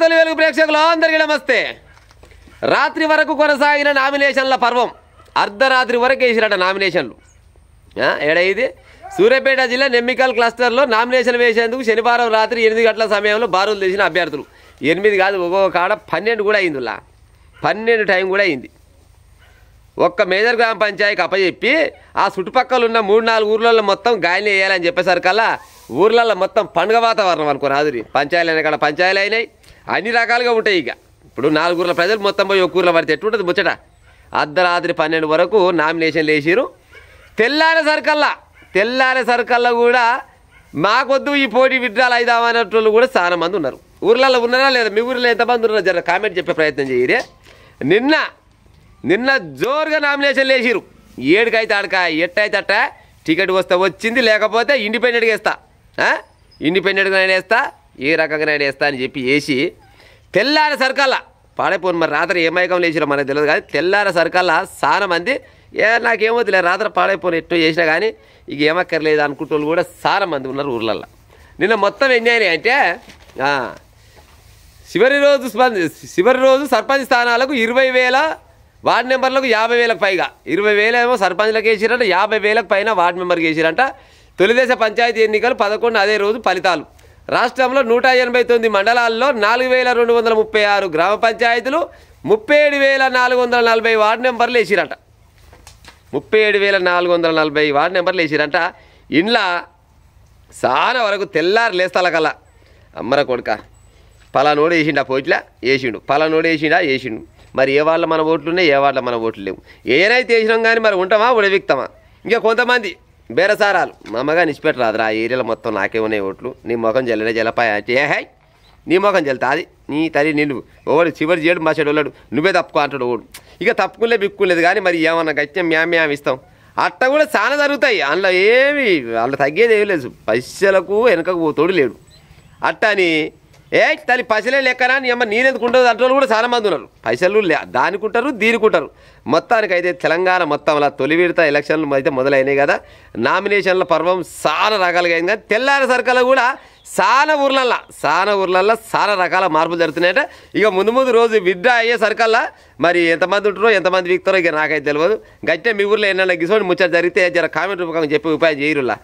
తొలి వెలుగు ప్రేక్షకులు అందరికీ నమస్తే. రాత్రి వరకు కొనసాగిన నామినేషన్ల పర్వం అర్ధరాత్రి వరకు వేసిరట నామినేషన్లు. ఏడైది సూర్యాపేట జిల్లా నెమ్మికల్ క్లస్టర్లో నామినేషన్ వేసేందుకు శనివారం రాత్రి 8 గంటల సమయంలో బారులు తీసిన అభ్యర్థులు 8 కాదు, ఒక్కొక్క కాడ 12 కూడా అయింది. 12 టైం కూడా అయింది. ఒక్క మేజర్ గ్రామ పంచాయతీకి అప్పచెప్పి ఆ చుట్టుపక్కల ఉన్న 3-4 ఊర్లలో మొత్తం గాయలు వేయాలని చెప్పేసరికల్లా ఊర్లలో మొత్తం పండుగ వాతావరణం అనుకోని ఆదురి పంచాయతీలు అయినా కాడ పంచాయతీలు అయినాయి. అన్ని రకాలుగా ఉంటాయి. ఇక ఇప్పుడు 4 ఊర్ల ప్రజలు మొత్తం పోయి ఒక ఊర్లో పడితే ఎట్టుంటుంది ముచ్చట. అర్ధరాత్రి 12 వరకు నామినేషన్లు వేసిరు. తెల్లారే సర్కల్లా కూడా మాకొద్దు ఈ పోటీ విడ్రాలు అయిదామనేటోళ్ళు కూడా చాలా మంది ఉన్నారు. ఊర్లలో ఉన్నారా లేదా, మీ ఊర్లో ఎంతమంది ఉన్నారో జర కామెంట్ చెప్పే ప్రయత్నం చేయరే. నిన్న జోరుగా నామినేషన్లు వేసిరు. 7కి అయితే ఆడక, ఎట్టయితే అట్ట టికెట్ వస్తే వచ్చింది, లేకపోతే ఇండిపెండెంట్గా వేస్తా, ఇండిపెండెంట్గా నేను వేస్తా, ఏ రకంగా నేను వేస్తా అని చెప్పి వేసి తెల్లారే సర్కల్లా పాడైపోను. మరి రాత్రి ఏ మైకం లేచిరో మనకు తెలియదు, కానీ తెల్లారే సర్కల్లా చాలా మంది నాకేమవుతుంది రాత్రి పాడైపోను ఎట్టో చేసినా కానీ ఇక ఏమక్కర్లేదు అనుకుంటూ కూడా చాలా మంది ఉన్నారు ఊర్లల్లో. నిన్న మొత్తం ఎన్ని అయినాయి అంటే చివరి రోజు సర్పంచ్ స్థానాలకు 20,000, వార్డు మెంబర్లకు 50,000కు పైగా. 20,000 ఏమో సర్పంచ్లకు వేసిరంట, 50,000కు పైన వార్డు మెంబర్కి వేసిరంట. తొలిదశ పంచాయతీ ఎన్నికలు 11 అదే రోజు ఫలితాలు. రాష్ట్రంలో 189 మండలాల్లో 4,236 గ్రామ పంచాయతీలు, 37,440 వార్డు నెంబర్లు వేసిరంట. 37,440 వార్డు నెంబర్లు వేసిరంట. ఇంట్లో చాలా వరకు తెల్లారు లేస్తాలకల్లా అమ్మర కొడుక పలానోడు వేసిండు, ఆ పోట్లా వేసిండు, పలానోడు వేసిండు. మరి ఏ వాళ్ళ మన ఓట్లు ఉన్నాయి, ఏ వాళ్ళ మన ఓట్లు లేవు. ఏనైతే వేసినాం కానీ మరి ఉంటామా ఉడవిక్తామా. ఇంకా కొంతమంది బేరసారాలు మా అమ్మగా నిచ్చిపెట్టరాదురా, ఆ ఏరియాలో మొత్తం నాకే ఉన్నాయి ఓట్లు, నీ ముఖం జల్లనే జలపాయ అంటే హాయ్ నీ ముఖం జల్తా అది నీ తల్లి నిన్ను ఓడు చివరి చేయడు మా చెడు వాళ్ళడు నువ్వే తప్పుకో అంటాడు ఓడు. ఇక తప్పుకులే బిక్కులేదు కానీ మరి ఏమన్నా గత్యం మ్యామ్ ఇస్తాం. అట్ట కూడా చాలా జరుగుతాయి. అందులో ఏమి వాళ్ళు తగ్గేది ఏమి లేదు, పైసలకు వెనకకు తోడు లేడు. అట్ట అని తల్లి పైసలే లెక్కనా నీ అమ్మ నేనెందుకు ఉంటుంది అంటూ కూడా చాలా మంది ఉన్నారు. పైసలు దానికుంటారు దీనికుంటారు. మొత్తానికైతే తెలంగాణ మొత్తం అలా తొలి విడత ఎలక్షన్లు అయితే మొదలైనాయి కదా. నామినేషన్ల పర్వం చాలా రకాలుగా అయింది. కానీ తెల్లారి సర్కల్లో కూడా చాలా ఊర్లల్లో చాలా రకాల మార్పులు జరుగుతున్నాయట. ఇక ముందు రోజు విడ్డా అయ్యే సర్కల్లా మరి ఎంతమంది ఉంటారో ఎంతమంది వీక్తారో ఇక నాకైతే తెలియదు. గట్టే మీ ఊర్లో ఏమన్నా గిసోని ముచ్చట జరిగితే జర కామెంట్ రూపంగా చెప్పి ఉపాయం చేయరులా.